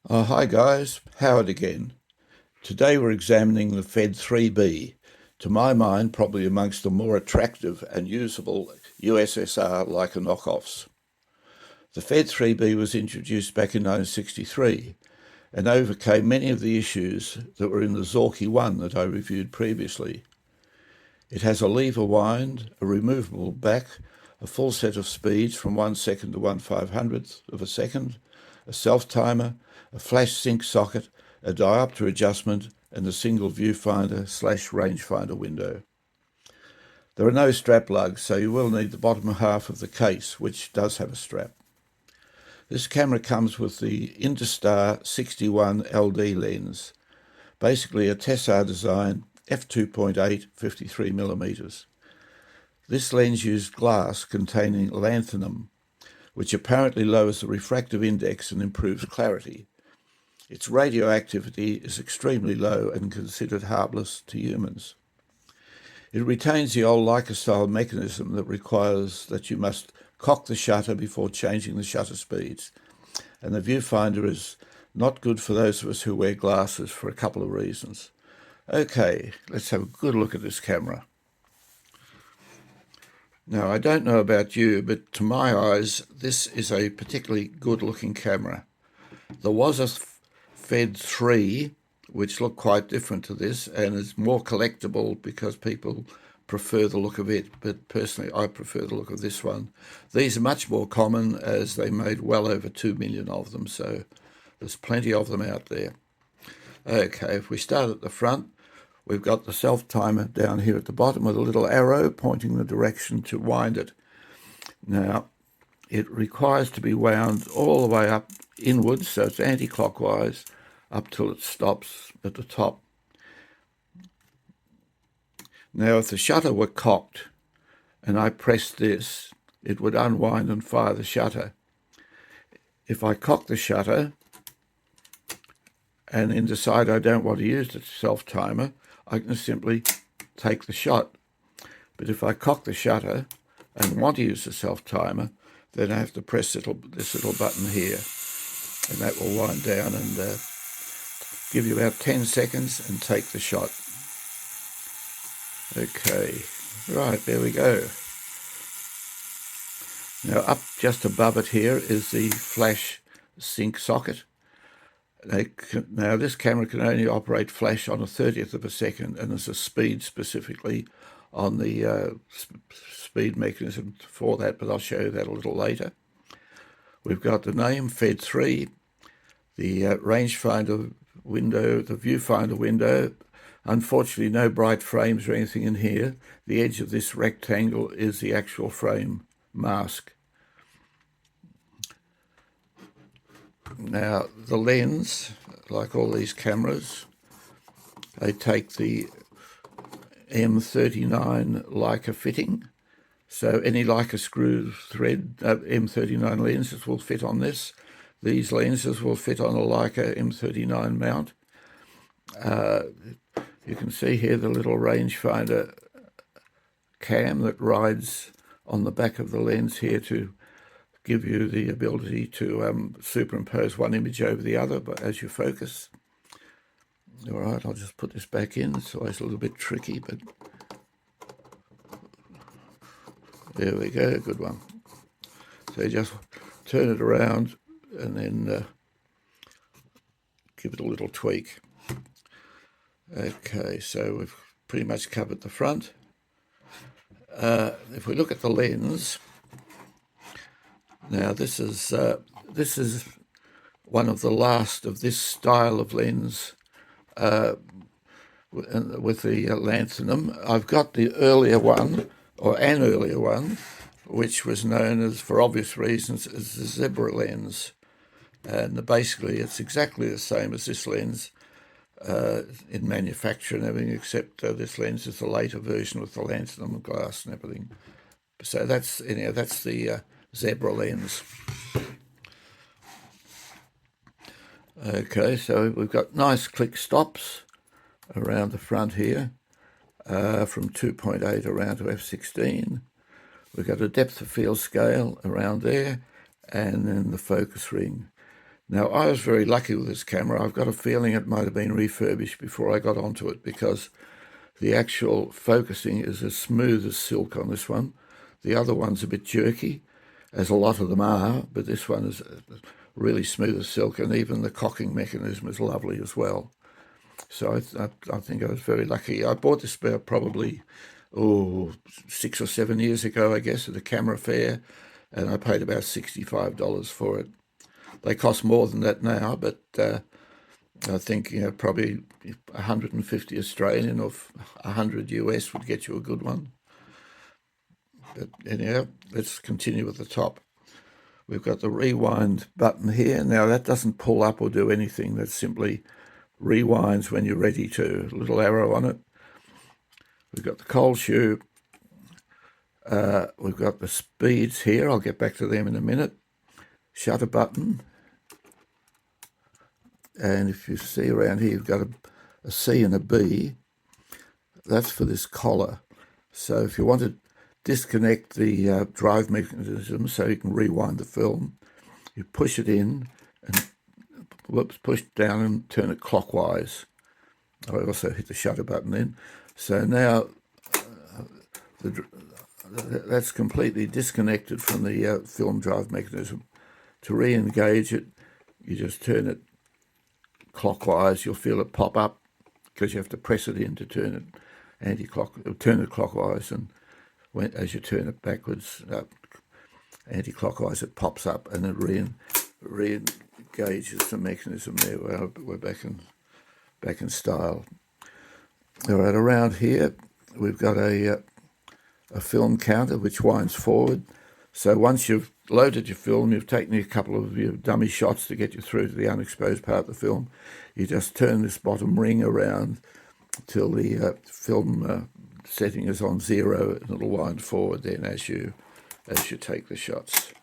Hi guys, Howard again. Today we're examining the Fed 3B, to my mind probably amongst the more attractive and usable USSR Leica knockoffs. The Fed 3B was introduced back in 1963 and overcame many of the issues that were in the Zorki 1 that I reviewed previously. It has a lever wind, a removable back, a full set of speeds from 1 second to 1/500th of a second, a self-timer, a flash sync socket, a diopter adjustment, and a single viewfinder/rangefinder window. There are no strap lugs, so you will need the bottom half of the case, which does have a strap. This camera comes with the Interstar 61 LD lens, basically a Tessar design f2.8 53mm. This lens used glass containing lanthanum, which apparently lowers the refractive index and improves clarity. Its radioactivity is extremely low and considered harmless to humans. It retains the old Leica-style mechanism that requires that you must cock the shutter before changing the shutter speeds, and the viewfinder is not good for those of us who wear glasses for a couple of reasons. Okay, let's have a good look at this camera. Now, I don't know about you, but to my eyes, this is a particularly good-looking camera. There was a Fed 3, which looked quite different to this and is more collectible because people prefer the look of it, but personally I prefer the look of this one. These are much more common as they made well over 2 million of them, so there's plenty of them out there. Okay, if we start at the front, we've got the self-timer down here at the bottom with a little arrow pointing the direction to wind it. Now, it requires to be wound all the way up inwards, so it's anti-clockwise, up till it stops at the top. Now, if the shutter were cocked and I pressed this, it would unwind and fire the shutter. If I cock the shutter and then decide I don't want to use the self-timer, I can simply take the shot. But if I cock the shutter and want to use the self-timer, then I have to press this little button here, and that will wind down and give you about 10 seconds and take the shot. Okay, right, there we go. Now up just above it here is the flash sync socket. Now this camera can only operate flash on a 30th of a second, and there's a speed specifically on the speed mechanism for that, but I'll show you that a little later. We've got the name Fed 3, the rangefinder window, the viewfinder window. Unfortunately, no bright frames or anything in here. The edge of this rectangle is the actual frame mask. Now, the lens, like all these cameras, they take the M39 Leica fitting. So any Leica screw thread M39 lenses will fit on this. These lenses will fit on a Leica M39 mount. You can see here the little rangefinder cam that rides on the back of the lens here to give you the ability to superimpose one image over the other, but as you focus. All right, I'll just put this back in. It's always a little bit tricky, but there we go, good one. So you just turn it around and then give it a little tweak. Okay, so we've pretty much covered the front. If we look at the lens, now this is one of the last of this style of lens with the lanthanum. I've got the earlier one, or an earlier one, which was known as, for obvious reasons, as the zebra lens. And basically it's exactly the same as this lens in manufacture and everything, except this lens is the later version with the lanthanum glass and everything. So that's the zebra lens. Okay, so we've got nice click stops around the front here, from 2.8 around to f16. We've got a depth of field scale around there, and then the focus ring. Now, I was very lucky with this camera. I've got a feeling it might have been refurbished before I got onto it, because the actual focusing is as smooth as silk on this one. The other one's a bit jerky, as a lot of them are, but this one is really smooth as silk, and even the cocking mechanism is lovely as well. So I think I was very lucky. I bought this about probably 6 or 7 years ago, I guess, at a camera fair, and I paid about $65 for it. They cost more than that now, but I think probably 150 Australian or 100 US would get you a good one. But anyhow, let's continue with the top. We've got the rewind button here. Now that doesn't pull up or do anything. That simply rewinds when you're ready to. A little arrow on it. We've got the cold shoe. We've got the speeds here. I'll get back to them in a minute. Shutter button. And if you see around here, you've got a C and a B. That's for this collar. So if you want to disconnect the drive mechanism so you can rewind the film, you push it in and push it down and turn it clockwise. I also hit the shutter button then. So now that's completely disconnected from the film drive mechanism. To re-engage it, you just turn it clockwise. You'll feel it pop up because you have to press it in to turn it turn it clockwise, and as you turn it backwards, anti-clockwise, it pops up and it re-engages the mechanism there. We're back in style. All right, around here we've got a film counter which winds forward. So once you've loaded your film, you've taken a couple of your dummy shots to get you through to the unexposed part of the film, you just turn this bottom ring around till the film setting is on 0, and it'll wind forward then as you take the shots.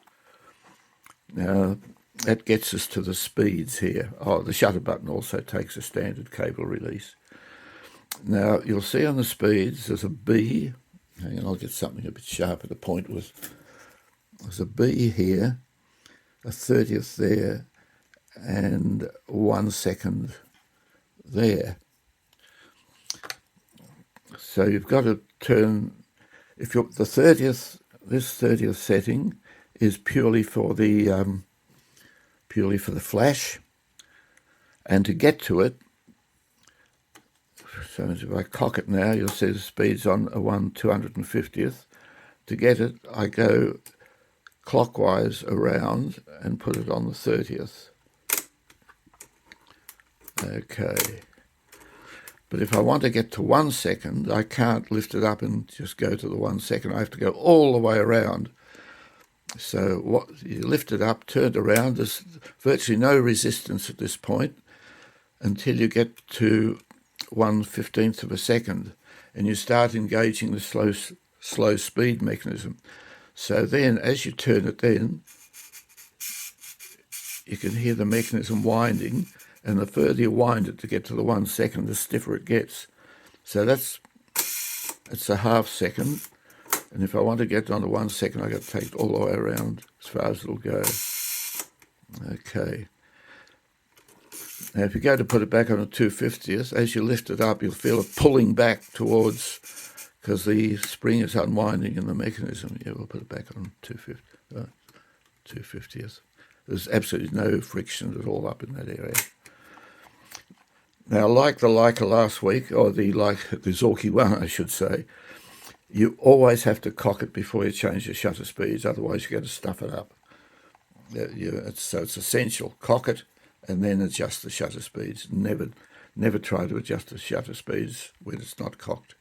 Now that gets us to the speeds here. The shutter button also takes a standard cable release. Now you'll see on the speeds there's a B. Hang on, I'll get something a bit sharper to point with. There's a B here, a 30th there, and 1 second there. So you've got to turn, if you're the 30th, this 30th setting is purely for the flash, and to get to it, so if I cock it now, you'll see the speed's on a 1/250th. To get it, I go clockwise around and put it on the 30th. Okay. But if I want to get to 1 second, I can't lift it up and just go to the 1 second. I have to go all the way around. So you lift it up, turn it around. There's virtually no resistance at this point until you get to 1/15th of a second, and you start engaging the slow speed mechanism. So then, as you turn it, then you can hear the mechanism winding, and the further you wind it to get to the 1 second, the stiffer it gets. So it's a half second, and if I want to get on to 1 second, I've got to take it all the way around as far as it'll go. Okay. Now, if you go to put it back on a 2/50th, as you lift it up, you'll feel it pulling back towards, because the spring is unwinding in the mechanism. Yeah, we'll put it back on 2/50th. There's absolutely no friction at all up in that area. Now, like the Leica last week, or the Zorky one, I should say, you always have to cock it before you change the shutter speeds, otherwise you're going to stuff it up. So it's essential. Cock it and then adjust the shutter speeds. Never try to adjust the shutter speeds when it's not cocked.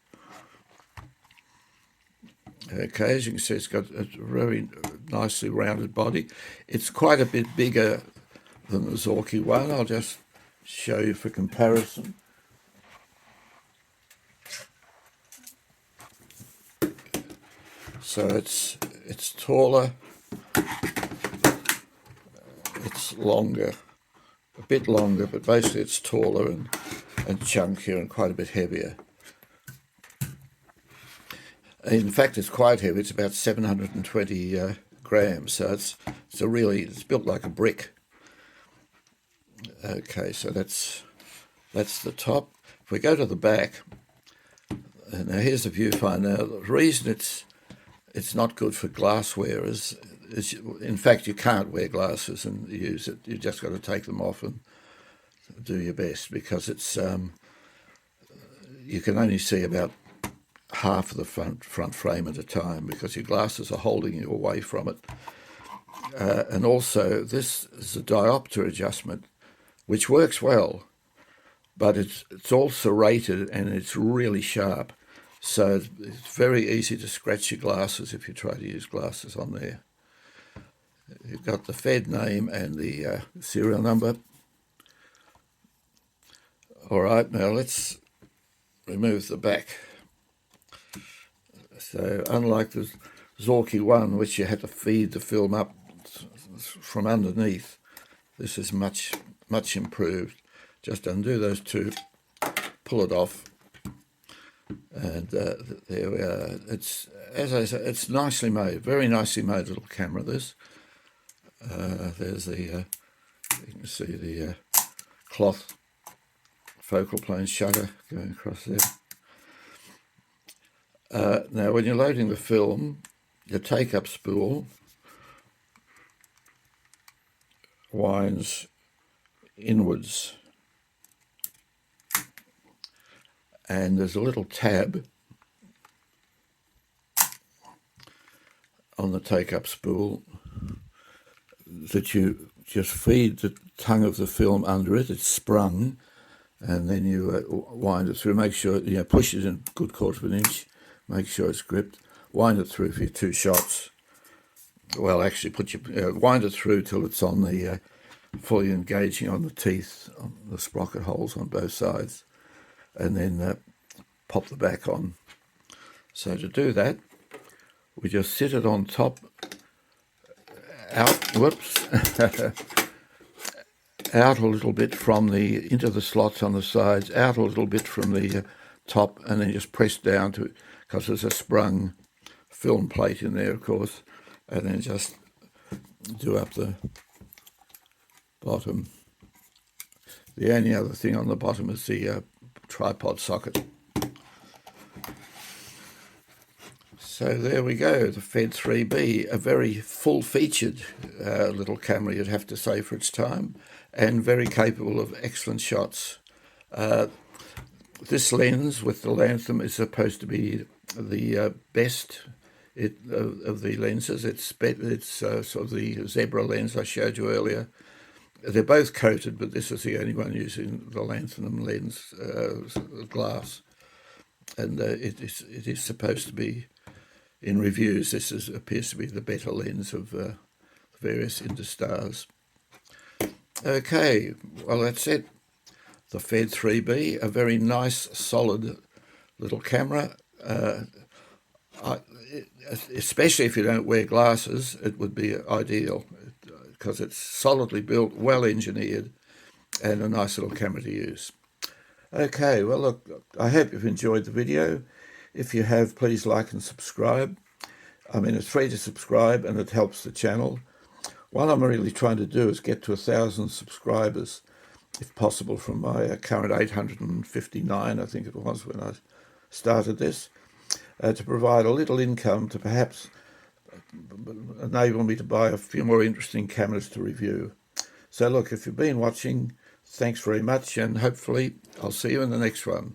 Okay, as you can see, it's got a very nicely rounded body. It's quite a bit bigger than the Zorky one. I'll just show you for comparison. So it's taller, it's longer, a bit longer, but basically it's taller and chunkier and quite a bit heavier. In fact, it's quite heavy. It's about 720 grams. So it's built like a brick. Okay, so that's the top. If we go to the back, now here's the viewfinder. Now the reason it's not good for glass wearers is, in fact, you can't wear glasses and use it. You just got to take them off and do your best, because it's you can only see about half of the front frame at a time, because your glasses are holding you away from it. And also, this is a diopter adjustment, which works well, but it's also rated and it's really sharp. So it's very easy to scratch your glasses if you try to use glasses on there. You've got the Fed name and the serial number. All right, now let's remove the back. So unlike the Zorky 1, which you had to feed the film up from underneath, this is much improved. Just undo those two, pull it off, and there we are. It's, as I said, it's nicely made, very nicely made little camera, this. There's the, you can see the cloth focal plane shutter going across there. Now, when you're loading the film, your take-up spool winds inwards, and there's a little tab on the take-up spool that you just feed the tongue of the film under it. It's sprung, and then you wind it through. Make sure, push it in a good quarter of an inch. Make sure it's gripped. Wind it through for your 2 shots. Well, actually, wind it through till it's on the fully engaging on the teeth, on the sprocket holes on both sides, and then pop the back on. So to do that, we just sit it on top, out a little bit into the slots on the sides, out a little bit from the top, and then just press down to it, because there's a sprung film plate in there, of course, and then just do up the bottom. The only other thing on the bottom is the tripod socket. So there we go, the Fed 3B, a very full-featured little camera, you'd have to say, for its time, and very capable of excellent shots. This lens with the Lantham is supposed to be the best of the lenses. It's sort of the zebra lens I showed you earlier. They're both coated, but this is the only one using the Lantham lens glass, and it is supposed to be, in reviews, this appears to be the better lens of various Instars. Okay, well, that's it. The Fed 3B, a very nice, solid little camera. Especially if you don't wear glasses, it would be ideal, because it's solidly built, well engineered, and a nice little camera to use. Okay, well, look, I hope you've enjoyed the video. If you have, please like and subscribe. I mean, it's free to subscribe and it helps the channel. What I'm really trying to do is get to 1,000 subscribers, if possible, from my current 859, I think it was, when I started this, to provide a little income to perhaps enable me to buy a few more interesting cameras to review. So look, if you've been watching, thanks very much, and hopefully I'll see you in the next one.